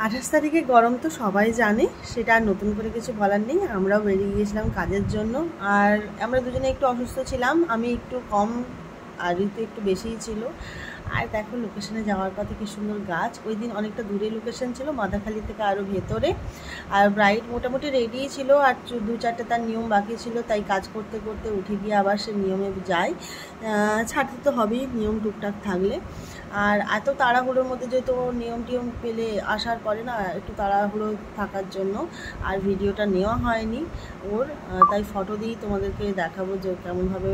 28 তারিখে গরম তো সবাই জানে, সেটা আর নতুন করে কিছু বলার নেই। আমরাও বেরিয়ে গিয়েছিলাম কাজের জন্য, আর আমরা দুজনে একটু অসুস্থ ছিলাম। আমি একটু কম আর ঋতু একটু বেশিই ছিল। আর দেখো লোকেশনে যাওয়ার পথে কি সুন্দর গাছ। ওই দিন অনেকটা দূরে লোকেশন ছিল, মাদাখালি থেকে আরও ভেতরে। আর ব্রাইড মোটামুটি রেডিই ছিল, আর 2-4টে তার নিয়ম বাকি ছিল, তাই কাজ করতে করতে উঠে গিয়ে আবার সে নিয়মে যায়। ছাড়তে তো হবেই নিয়ম টুকটাক থাকলে। আর এত তাড়াহুড়োর মধ্যে যেহেতু নিয়ম টিয়ম পেলে আসার পরে না, একটু তাড়াহুড়ো থাকার জন্য আর ভিডিওটা নেওয়া হয়নি ওর। তাই ফটো দিয়েই তোমাদেরকে দেখাবো যে কেমনভাবে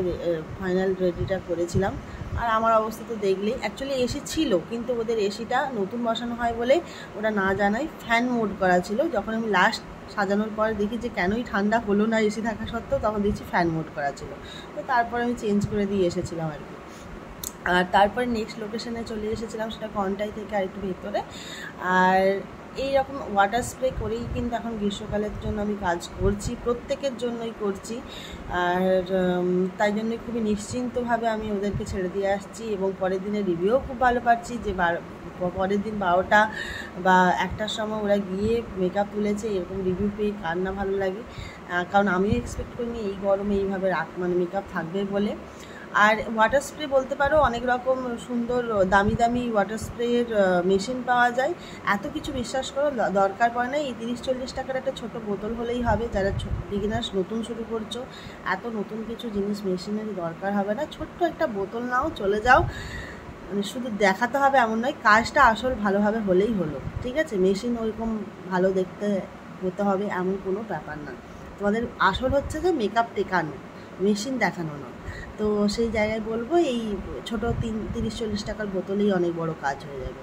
ফাইনাল রেডিটা করেছিলাম। আর আমার অবস্থা তো দেখলেই। অ্যাকচুয়ালি এসি ছিল, কিন্তু ওদের এসিটা নতুন বসানো হয় বলে ওরা না জানায় ফ্যান মোড করা ছিল। যখন আমি লাস্ট সাজানোর পরে দেখি যে কেনই ঠান্ডা হলো না এসি থাকা সত্ত্বেও, তখন দেখছি ফ্যান মোড করা ছিল। তো তারপরে আমি চেঞ্জ করে দিয়ে এসেছিলাম আর কি। আর তারপরে নেক্সট লোকেশনে চলে এসেছিলাম, সেটা কন্টাই থেকে আর একটু ভেতরে। আর এইরকম ওয়াটার স্প্রে করেই কিন্তু এখন গ্রীষ্মকালের জন্য আমি কাজ করছি, প্রত্যেকের জন্যই করছি। আর তাই জন্যই খুবই নিশ্চিন্তভাবে আমি ওদেরকে ছেড়ে দিয়ে আসছি, এবং পরের দিনের রিভিউও খুব ভালো পাচ্ছি যে পরের দিন 12টা বা 1টার সময় ওরা গিয়ে মেকআপ তুলেছে। এরকম রিভিউ পেয়ে কার না ভালো লাগে, কারণ আমিও এক্সপেক্ট করিনি এই গরমে এইভাবে মেকআপ থাকবে বলে। আর ওয়াটার স্প্রে বলতে পারো অনেক রকম সুন্দর দামি দামি ওয়াটার স্প্রের মেশিন পাওয়া যায়। এত কিছু বিশ্বাস করো দরকার পড়ে না, এই 30-40 টাকার একটা ছোটো বোতল হলেই হবে। যারা বিগিনার্স নতুন শুরু করছো, এত নতুন কিছু জিনিস মেশিনের দরকার হবে না। ছোট্ট একটা বোতল নাও, চলে যাও। মানে শুধু দেখাতে হবে এমন নয়, কাজটা আসল ভালোভাবে হলেই হলো, ঠিক আছে। মেশিন ওইরকম ভালো দেখতে হতে হবে এমন কোনো ব্যাপার না। তোমাদের আসল হচ্ছে যে মেকআপ টেকানো, মেশিন দেখানো নয়। তো সেই জায়গায় বলবো এই ছোটো 30-40 টাকার বোতলেই অনেক বড় কাজ হয়ে যাবে।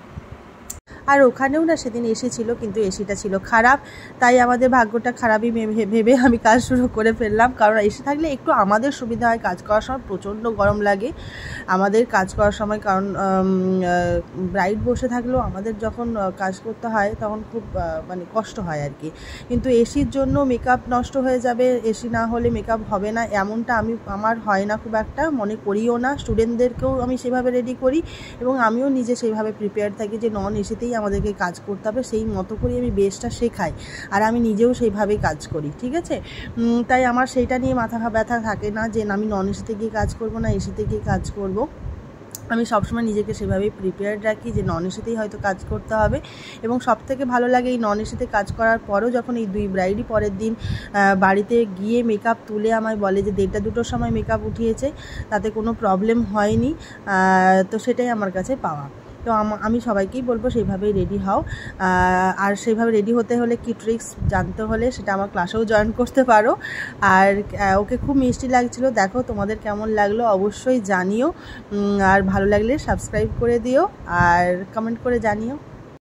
আর ওখানেও না সেদিন এসি ছিল, কিন্তু এসিটা ছিল খারাপ। তাই আমাদের ভাগ্যটা খারাপই ভেবে আমি কাজ শুরু করে ফেললাম। কারণ এসি থাকলে একটু আমাদের সুবিধা হয়, কাজ করার সময় প্রচণ্ড গরম লাগে আমাদের কাজ করার সময়। কারণ ব্রাইট বসে থাকলেও আমাদের যখন কাজ করতে হয় তখন খুব মানে কষ্ট হয় আর কি। কিন্তু এসির জন্য মেকআপ নষ্ট হয়ে যাবে, এসি না হলে মেকআপ হবে না, এমনটা আমার হয় না খুব একটা, মনে করিও না। স্টুডেন্টদেরকেও আমি সেভাবে রেডি করি, এবং আমিও নিজে সেইভাবে প্রিপেয়ার থাকি যে নন এসিতেই আমাদেরকে কাজ করতে হবে। সেই মতো করে আমি বেসটা শেখাই, আর আমি নিজেও সেইভাবেই কাজ করি, ঠিক আছে। তাই আমার সেইটা নিয়ে মাথা ব্যথা থাকে না যে আমি নন এসিতে গিয়ে কাজ করব না এসিতে গিয়ে কাজ করব। আমি সবসময় নিজেকে সেভাবেই প্রিপেয়ার্ড রাখি যে নন এসিতেই হয়তো কাজ করতে হবে। এবং সবথেকে ভালো লাগে এই নন এসিতে কাজ করার পরেও যখন এই দুই ব্রাইডই পরের দিন বাড়িতে গিয়ে মেকআপ তুলে আমায় বলে যে 1:30-2টোর সময় মেকআপ উঠিয়েছে, তাতে কোনো প্রবলেম হয়নি। তো সেটাই আমার কাছে পাওয়া। তো আমি সবাইকেই বলবো সেইভাবেই রেডি হও। আর সেইভাবে রেডি হতে হলে কি ট্রিক্স জানতে হলে সেটা আমার ক্লাসেও জয়েন করতে পারো। আর ওকে খুব মিষ্টি লাগছিল, দেখো তোমাদের কেমন লাগলো অবশ্যই জানিও। আর ভালো লাগলে সাবস্ক্রাইব করে দিও আর কমেন্ট করে জানিও।